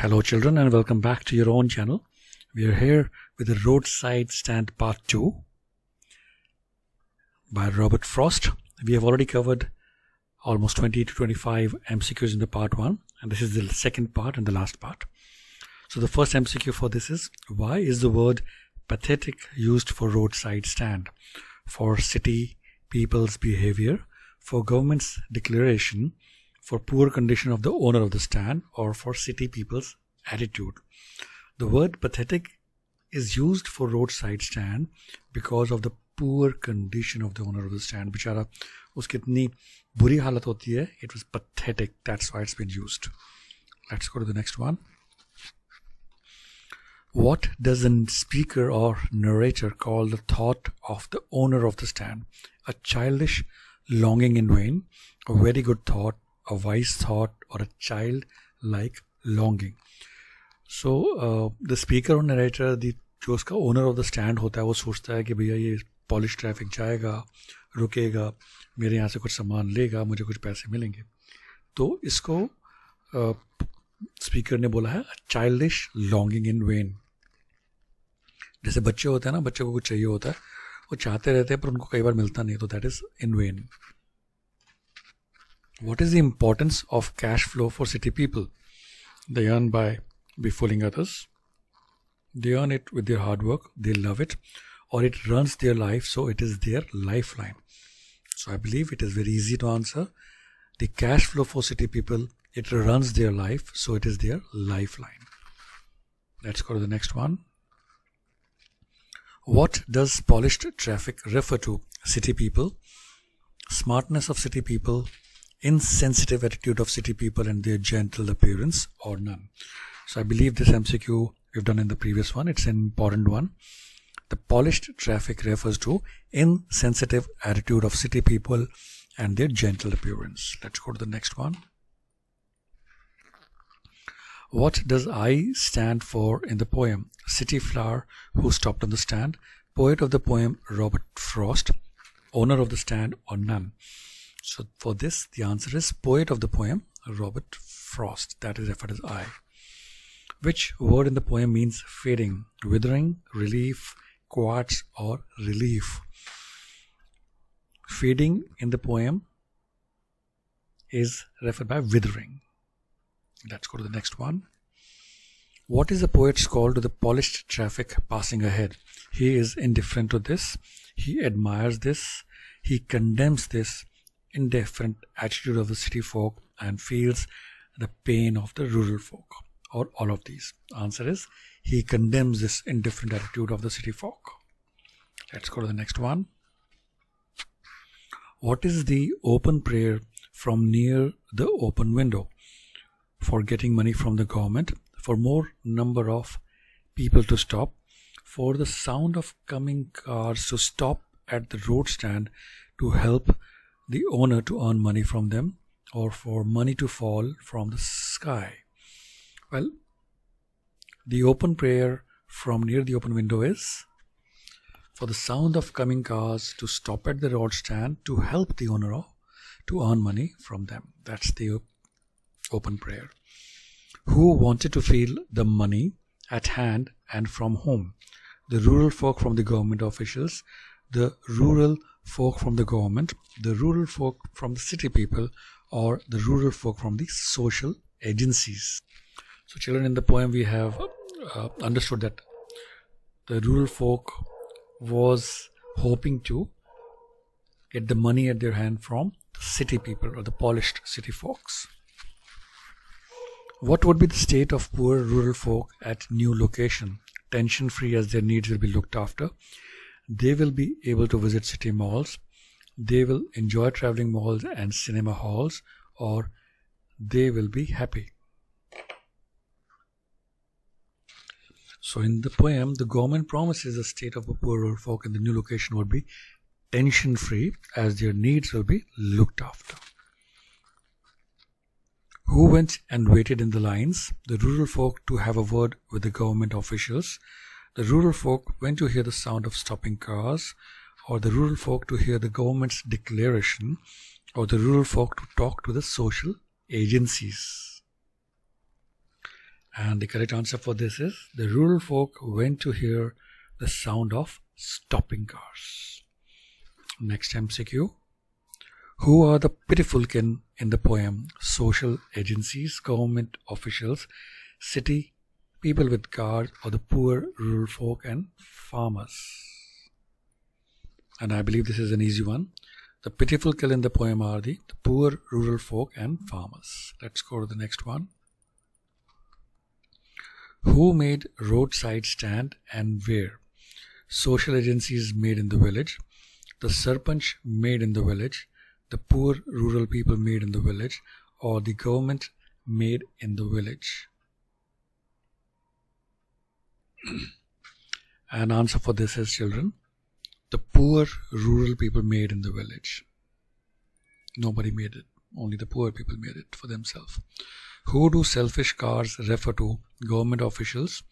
Hello children, and welcome back to your own channel. We are here with A Roadside Stand Part 2 by Robert Frost. We have already covered almost 20 to 25 MCQs in the Part 1, and this is the second part and the last part. So the first MCQ for this is, why is the word pathetic used for roadside stand? For city people's behavior, for government's declaration, for poor condition of the owner of the stand, or for city people's attitude. The word pathetic is used for roadside stand because of the poor condition of the owner of the stand. Bichara, uski itni buri halat hoti hai, it was pathetic. That's why it's been used. Let's go to the next one. What does a speaker or narrator call the thought of the owner of the stand? A childish longing in vain, a very good thought, a wise thought, or a child-like longing. So the speaker or narrator, जो उसका owner of the stand होता है, वो सोचता है कि भैया ये पॉलिश ट्रैफिक जाएगा, रुकेगा, मेरे यहाँ से कुछ सामान लेगा, मुझे कुछ पैसे मिलेंगे. तो इसको स्पीकर ने बोला है चाइल्डिश लॉन्गिंग इन वेन. जैसे बच्चे होते हैं ना, बच्चे को कुछ चाहिए होता है, वो चाहते रहते हैं पर उनको कई बार मिलता नहीं, तो that is in when. What is the importance of cash flow for city people? They earn by befooling others. They earn it with their hard work. They love it, or it runs their life, so it is their lifeline. So I believe it is very easy to answer. The cash flow for city people, it runs their life, so it is their lifeline. Let's go to the next one. What does polished traffic refer to? City people, smartness of city people, insensitive attitude of city people, and their gentle appearance, or none. So I believe this MCQ we've done in the previous one. It's an important one. The polished traffic refers to insensitive attitude of city people and their gentle appearance. Let's go to the next one. What does I stand for in the poem? City flower who stopped on the stand, poet of the poem Robert Frost, owner of the stand, or none. So for this, the answer is poet of the poem, Robert Frost. That is referred as I. Which word in the poem means fading, withering, relief, quartz, or relief? Fading in the poem is referred by withering. Let's go to the next one. What is the poet's call to the polished traffic passing ahead? He is indifferent to this. He admires this. He condemns this indifferent attitude of the city folk and feels the pain of the rural folk, or all of these. Answer is, he condemns this indifferent attitude of the city folk. Let's go to the next one. What is the open prayer from near the open window? For getting money from the government, for more number of people to stop, for the sound of coming cars to stop at the road stand to help the owner to earn money from them, or for money to fall from the sky. Well, the open prayer from near the open window is for the sound of coming cars to stop at the road stand to help the owner to earn money from them. That's the open prayer. Who wanted to feel the money at hand and from home? The rural folk from the government officials, the rural folk from the government, the rural folk from the city people, or the rural folk from the social agencies. So children, in the poem we have understood that the rural folk was hoping to get the money at their hand from the city people, or the polished city folks. What would be the state of poor rural folk at new location? Tension free, as their needs will be looked after. They will be able to visit city malls. They will enjoy traveling malls and cinema halls, or they will be happy. So in the poem, the government promises the state of a poor rural folk in the new location would be tension free, as their needs will be looked after. Who went and waited in the lines? The rural folk to have a word with the government officials. The rural folk went to hear the sound of stopping cars, or the rural folk to hear the government's declaration, or the rural folk to talk to the social agencies. And the correct answer for this is the rural folk went to hear the sound of stopping cars. Next MCQ. Who are the pitiful kin in the poem? Social agencies, government officials, city people with cars, or the poor rural folk and farmers? And I believe this is an easy one. The pitiful kin in the poem are the poor rural folk and farmers. Let's go to the next one. Who made roadside stand and where? Social agencies made in the village, the sarpanch made in the village, the poor rural people made in the village, or the government made in the village? And answer for this is, children, the poor rural people made in the village. Nobody made it, only the poor people made it for themselves. Who do selfish cars refer to? Government officials,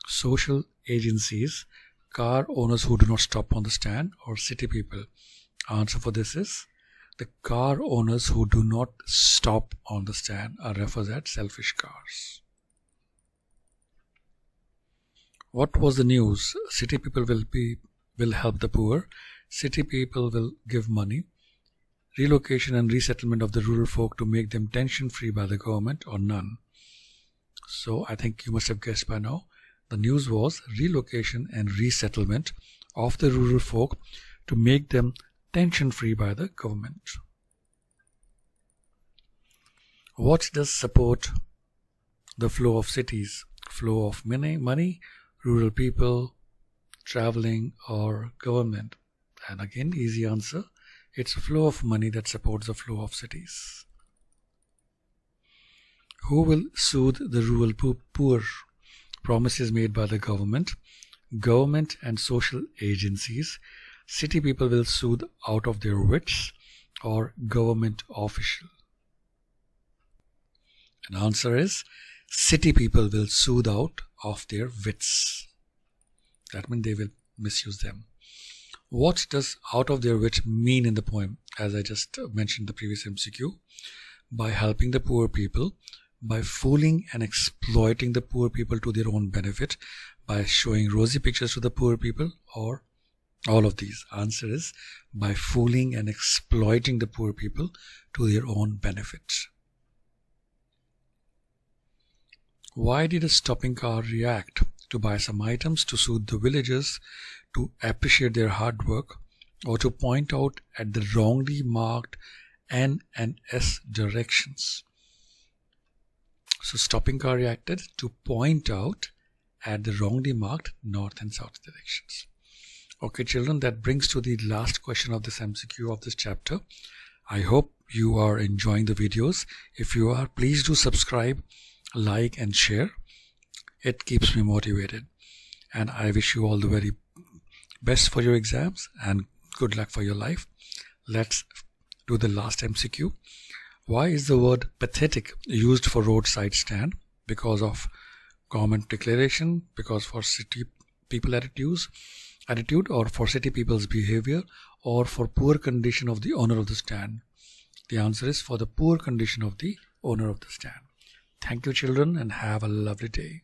social agencies, car owners who do not stop on the stand, or city people? Answer for this is the car owners who do not stop on the stand are referred as selfish cars. What was the news? City people will help the poor. City people will give money. Relocation and resettlement of the rural folk to make them tension-free by the government, or none? So I think you must have guessed by now. The news was relocation and resettlement of the rural folk to make them tension-free by the government. What does support the flow of cities? Flow of money, rural people, traveling, or government? And again, easy answer. It's a flow of money that supports the flow of cities. Who will soothe the rural poor? Promises made by the government and social agencies. City people will soothe out of their wits, or government official? And answer is city people will soothe out of their wits. That means they will misuse them. What does out of their wits mean in the poem? As I just mentioned in the previous MCQ, by helping the poor people, by fooling and exploiting the poor people to their own benefit, by showing rosy pictures to the poor people, or all of these? Answer is by fooling and exploiting the poor people to their own benefit. Why did a stopping car react? To buy some items, to soothe the villagers, to appreciate their hard work, or to point out at the wrongly marked N and S directions? So stopping car reacted to point out at the wrongly marked north and south directions. Okay children, that brings to the last question of this MCQ of this chapter. I hope you are enjoying the videos. If you are, please do subscribe, like and share. It keeps me motivated, and I wish you all the very best for your exams and good luck for your life. Let's do the last MCQ. Why is the word pathetic used for roadside stand? Because of government declaration, because for city people attitude, or for city people's behavior, or for poor condition of the owner of the stand? The answer is for the poor condition of the owner of the stand. Thank you children, and have a lovely day.